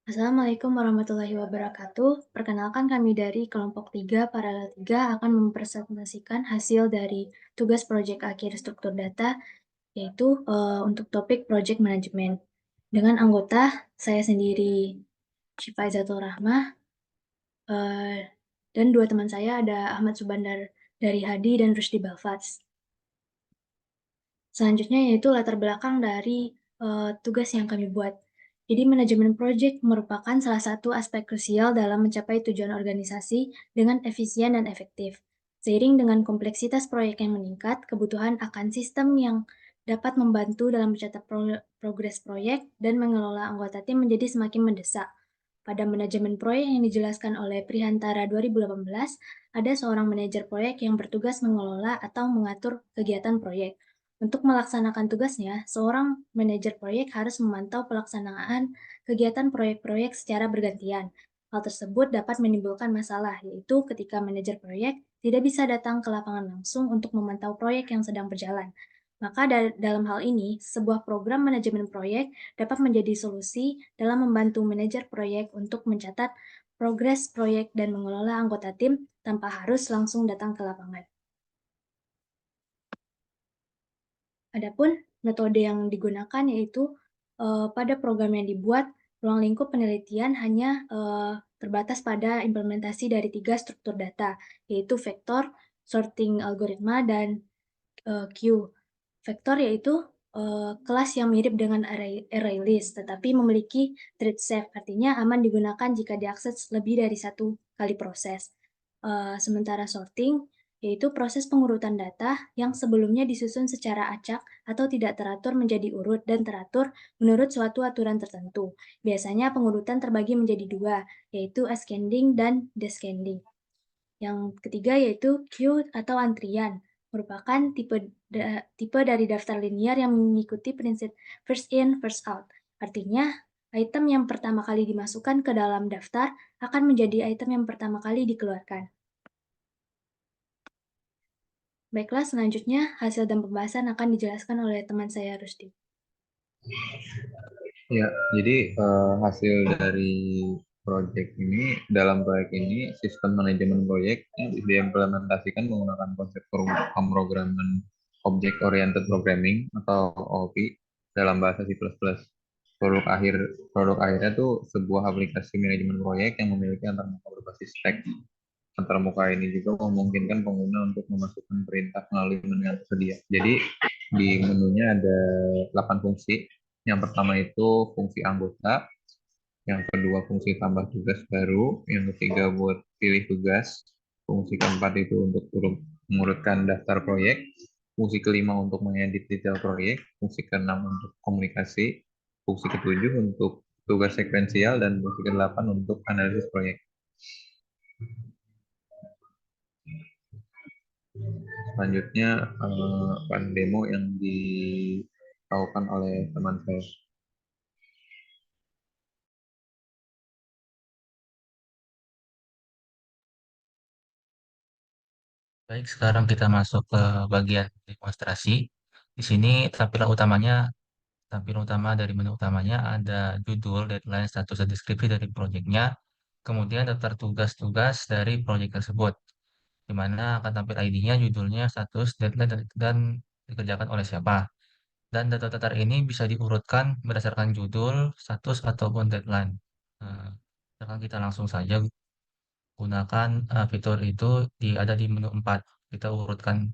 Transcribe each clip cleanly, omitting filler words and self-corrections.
Assalamualaikum warahmatullahi wabarakatuh. Perkenalkan kami dari kelompok 3 Paralel 3 akan mempresentasikan hasil dari tugas proyek akhir struktur data, yaitu untuk topik project management. Dengan anggota saya sendiri, Syifa Izzatul Rahmah, eh, dan dua teman saya ada Ahmad Subandar dari Hadi dan Rusdi Balfats. Selanjutnya yaitu latar belakang dari tugas yang kami buat. Jadi manajemen proyek merupakan salah satu aspek krusial dalam mencapai tujuan organisasi dengan efisien dan efektif. Seiring dengan kompleksitas proyek yang meningkat, kebutuhan akan sistem yang dapat membantu dalam mencatat progres proyek dan mengelola anggota tim menjadi semakin mendesak. Pada manajemen proyek yang dijelaskan oleh Prihantara 2018, ada seorang manajer proyek yang bertugas mengelola atau mengatur kegiatan proyek. Untuk melaksanakan tugasnya, seorang manajer proyek harus memantau pelaksanaan kegiatan proyek-proyek secara bergantian. Hal tersebut dapat menimbulkan masalah, yaitu ketika manajer proyek tidak bisa datang ke lapangan langsung untuk memantau proyek yang sedang berjalan. Maka dalam hal ini, sebuah program manajemen proyek dapat menjadi solusi dalam membantu manajer proyek untuk mencatat progres proyek dan mengelola anggota tim tanpa harus langsung datang ke lapangan. Adapun metode yang digunakan yaitu pada program yang dibuat, ruang lingkup penelitian hanya terbatas pada implementasi dari 3 struktur data, yaitu vektor, sorting algoritma, dan queue. Vektor yaitu kelas yang mirip dengan array list, tetapi memiliki thread safe, artinya aman digunakan jika diakses lebih dari satu kali proses. Sementara sorting yaitu proses pengurutan data yang sebelumnya disusun secara acak atau tidak teratur menjadi urut dan teratur menurut suatu aturan tertentu. Biasanya pengurutan terbagi menjadi dua, yaitu ascending dan descending. Yang ketiga yaitu queue atau antrian, merupakan tipe dari daftar linear yang mengikuti prinsip first in, first out. Artinya, item yang pertama kali dimasukkan ke dalam daftar akan menjadi item yang pertama kali dikeluarkan. Baiklah, selanjutnya hasil dan pembahasan akan dijelaskan oleh teman saya, Rusdi. Ya, jadi hasil dari proyek ini, dalam proyek ini, sistem manajemen proyek ini diimplementasikan menggunakan konsep pemrograman Object Oriented Programming atau OOP dalam bahasa C++. Produk akhir produk akhirnya tuh sebuah aplikasi manajemen proyek yang memiliki antarmuka berbasis teks. Antarmuka ini juga memungkinkan pengguna untuk memasukkan perintah melalui menu yang tersedia. Jadi di menunya ada 8 fungsi. Yang pertama itu fungsi anggota, yang kedua fungsi tambah tugas baru, yang ketiga buat pilih tugas, fungsi keempat itu untuk mengurutkan daftar proyek, fungsi kelima untuk mengedit detail proyek, fungsi keenam untuk komunikasi, fungsi ketujuh untuk tugas sekuensial, dan fungsi kedelapan untuk analisis proyek. Selanjutnya akan demo yang dilakukan oleh teman saya. Baik, sekarang kita masuk ke bagian demonstrasi. Di sini tampilan utama dari menu utamanya ada judul, deadline, status, dan deskripsi dari proyeknya. Kemudian daftar tugas-tugas dari proyek tersebut, di mana akan tampil ID-nya, judulnya, status, deadline, dan dikerjakan oleh siapa. Dan data-data ini bisa diurutkan berdasarkan judul, status, ataupun deadline. Nah, sekarang kita langsung saja gunakan fitur itu ada di menu 4. Kita urutkan.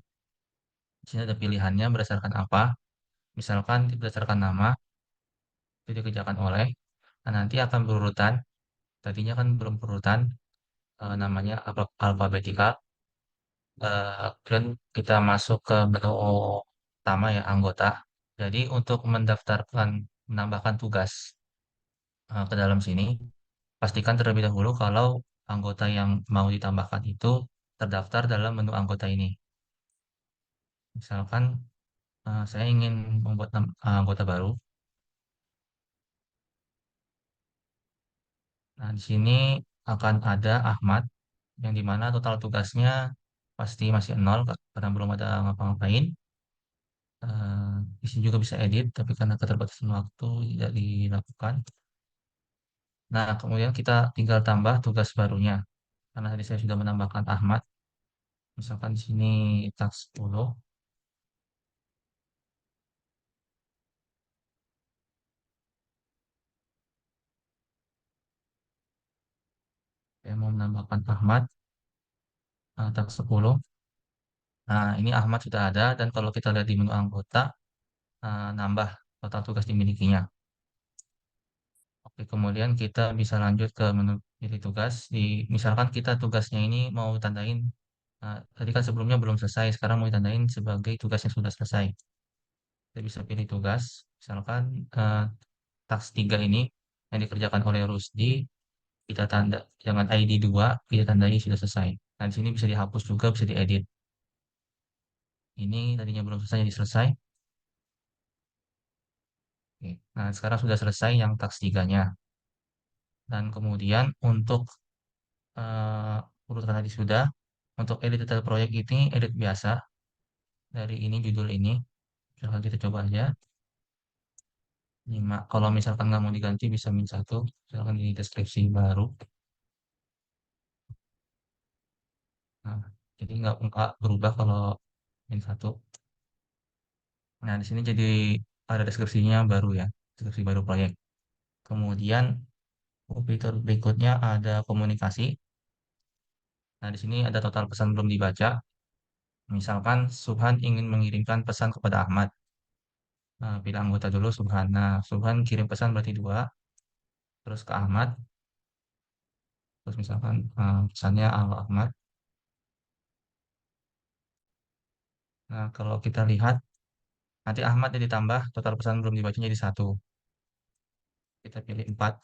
Di sini ada pilihannya berdasarkan apa. Misalkan berdasarkan nama, itu dikerjakan oleh. Nah, nanti akan berurutan. Tadinya kan belum berurutan, namanya alfabetikal. Dan kita masuk ke menu utama ya, anggota. Jadi untuk menambahkan tugas ke dalam sini, pastikan terlebih dahulu kalau anggota yang mau ditambahkan itu terdaftar dalam menu anggota ini. Misalkan saya ingin membuat anggota baru. Nah, di sini akan ada Ahmad, yang dimana total tugasnya pasti masih nol, karena belum ada ngapa-ngapain. Di sini juga bisa edit, tapi karena keterbatasan waktu tidak dilakukan. Nah, kemudian kita tinggal tambah tugas barunya. Karena tadi saya sudah menambahkan Ahmad. Misalkan di sini task 10. Saya mau menambahkan Ahmad, task 10. Nah, ini Ahmad sudah ada. Dan kalau kita lihat di menu anggota, nambah total tugas dimilikinya. Oke, kemudian kita bisa lanjut ke menu pilih tugas. Misalkan kita tugasnya ini mau tandain, tadi kan sebelumnya belum selesai, sekarang mau ditandain sebagai tugas yang sudah selesai. Kita bisa pilih tugas, misalkan task 3 ini yang dikerjakan oleh Rusdi, kita tanda dengan ID 2, kita tandai sudah selesai. Nah, di sini bisa dihapus juga, bisa diedit. Ini tadinya belum selesai, jadi selesai. Oke. Nah, sekarang sudah selesai yang task 3-nya. Dan kemudian untuk urutan tadi sudah. Untuk edit detail proyek ini edit biasa dari ini judul ini. Misalkan kita coba aja. 5. Kalau misalkan nggak mau diganti bisa min 1. Misalkan ini deskripsi baru. Nah, jadi nggak berubah kalau min 1. Nah, di sini jadi ada deskripsinya baru ya. Deskripsi baru proyek. Kemudian fitur berikutnya ada komunikasi. Nah, di sini ada total pesan belum dibaca. Misalkan Subhan ingin mengirimkan pesan kepada Ahmad. Nah, pilih anggota dulu Subhan. Nah, Subhan kirim pesan berarti 2. Terus ke Ahmad. Terus misalkan pesannya Halo Ahmad. Nah, kalau kita lihat, nanti Ahmad jadi ditambah, total pesan belum dibaca jadi 1. Kita pilih 4.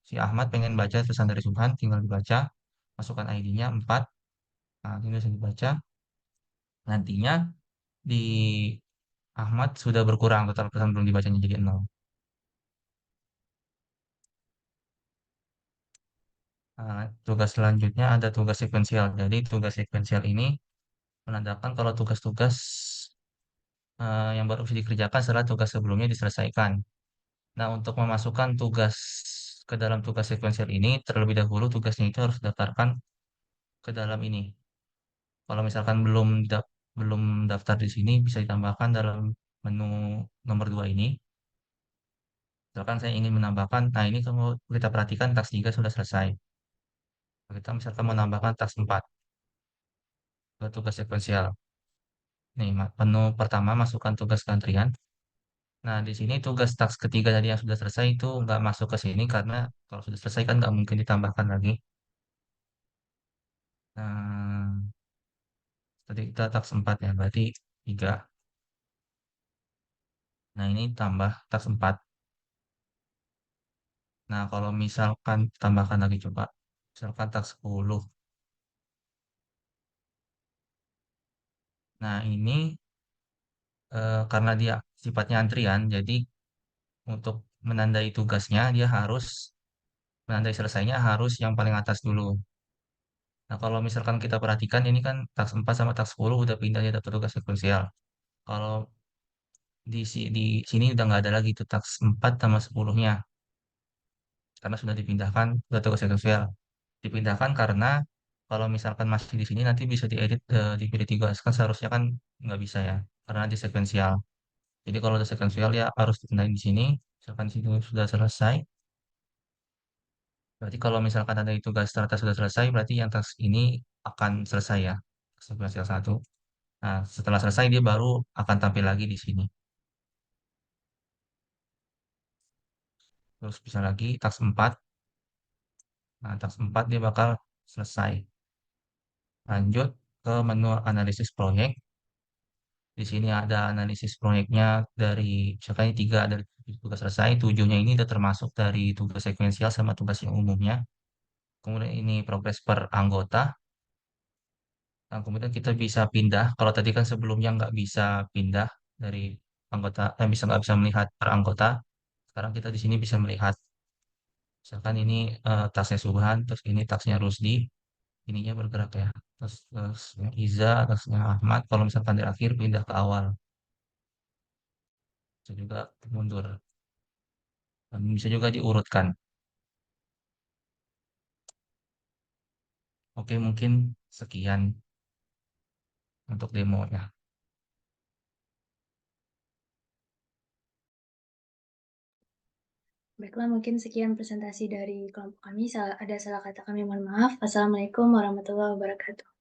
Si Ahmad pengen baca pesan dari Subhan, tinggal dibaca. Masukkan ID-nya 4. Nah, ini bisa dibaca. Nantinya di Ahmad sudah berkurang, total pesan belum dibacanya jadi 0. Nah, tugas selanjutnya ada tugas sekuensial. Jadi tugas sekuensial ini menandakan kalau tugas-tugas yang baru bisa dikerjakan setelah tugas sebelumnya diselesaikan. Nah, untuk memasukkan tugas ke dalam tugas sekuensial ini, terlebih dahulu tugasnya itu harus didaftarkan ke dalam ini. Kalau misalkan belum daftar di sini, bisa ditambahkan dalam menu nomor 2 ini. Misalkan saya ingin menambahkan, nah ini kalau kita perhatikan task 3 sudah selesai. Kita misalkan menambahkan task 4 ke tugas sekuensial. Nih, menu pertama masukkan tugas keantrian. Nah, di sini tugas task ketiga tadi yang sudah selesai itu nggak masuk ke sini karena kalau sudah selesai kan nggak mungkin ditambahkan lagi. Nah, tadi kita task 4 ya, berarti 3. Nah, ini tambah task 4. Nah, kalau misalkan tambahkan lagi coba. Misalkan task 10. Nah, ini karena dia sifatnya antrian, jadi untuk menandai tugasnya dia harus menandai selesainya harus yang paling atas dulu. Nah, kalau misalkan kita perhatikan ini kan task 4 sama task 10 udah pindah ya daftar tugas sekuensial. Kalau di sini udah nggak ada lagi tuh task 4 sama 10-nya karena sudah dipindahkan ke tugas sekuensial. Dipindahkan karena kalau misalkan masih di sini nanti bisa diedit, dipilih tugas kan seharusnya kan nggak bisa ya karena di sekuensial. Jadi kalau ada sekuensial ya harus dipindahin di sini. Misalkan di sini sudah selesai. Berarti kalau misalkan ada tugas ternyata sudah selesai, berarti yang task ini akan selesai ya. Sekuensial 1. Nah, setelah selesai dia baru akan tampil lagi di sini. Terus bisa lagi task 4. Nah, task 4 dia bakal selesai. Lanjut ke menu analisis proyek. Di sini ada analisis proyeknya dari misalkan ini 3 dari tugas selesai, 7-nya ini udah termasuk dari tugas sekuensial sama tugas yang umumnya. Kemudian ini progres per anggota. Nah, kemudian kita bisa pindah. Kalau tadi kan sebelumnya nggak bisa pindah dari anggota, nggak bisa melihat per anggota. Sekarang kita di sini bisa melihat. Misalkan ini tasnya Subhan, terus ini tasnya Rusdi, ininya bergerak ya. Terus tasnya Iza, tasnya Ahmad. Kalau misalkan di akhir pindah ke awal, bisa juga mundur. Bisa juga diurutkan. Oke, mungkin sekian untuk demonya. Baiklah, mungkin sekian presentasi dari kelompok kami. Ada salah kata kami, mohon maaf. Assalamualaikum warahmatullahi wabarakatuh.